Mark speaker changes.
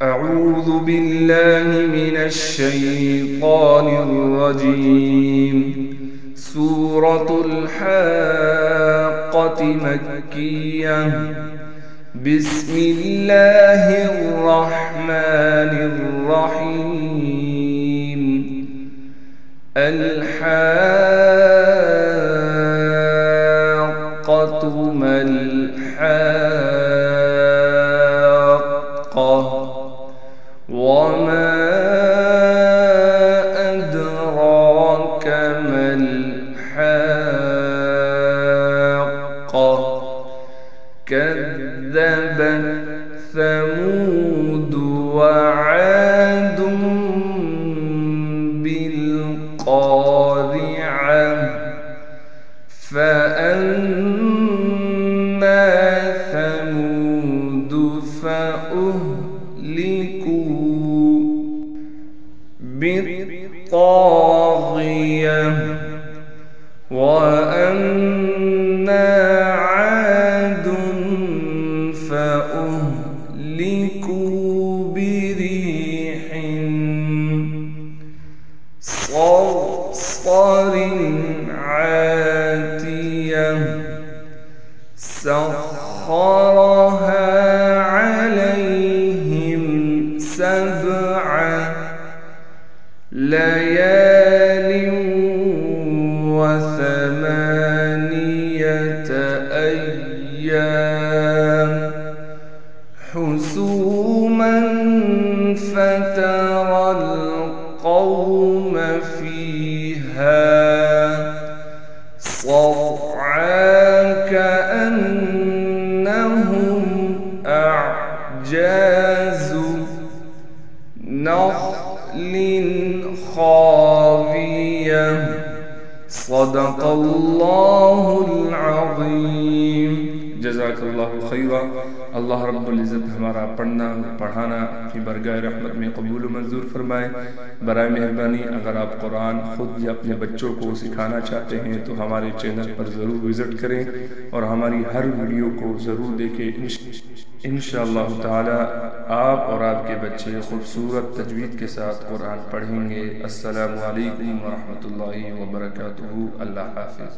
Speaker 1: أعوذ بالله من الشيطان الرجيم. سورة الحاقة مكية. بسم الله الرحمن الرحيم. الحاقة ما الحاقة وما أدراك ما الحاقة. كذبت ثمود وعاد بالقارعة. فأما ثمود فأهلكوا بالطاغية. وأما عاد فأهلكوا بريح صرصر عاتية. سخرها عليهم 7 ليال و8 أيام حسوما فترى القوم فيها صرعى كأنهم أعجاز نخل خاوية. صدق الله العظيم. जज़ाकल्लाहु खैरा। अल्लाह रब्बुल इज़्ज़त हमारा पढ़ना पढ़ाना अपनी बरगाह रहमत में कबूल मंजूर फरमाए। बराए मेहरबानी अगर आप कुरान खुद या अपने बच्चों को सिखाना चाहते हैं तो हमारे चैनल पर ज़रूर विज़िट करें और हमारी हर वीडियो को ज़रूर देखें। इंशाअल्लाह ताला आप और आपके बच्चे खूबसूरत तजवीद के साथ कुरान पढ़ेंगे। अस्सलामु अलैकुम व रहमतुल्लाहि व बरकातुहू। अल्लाह हाफ़िज़।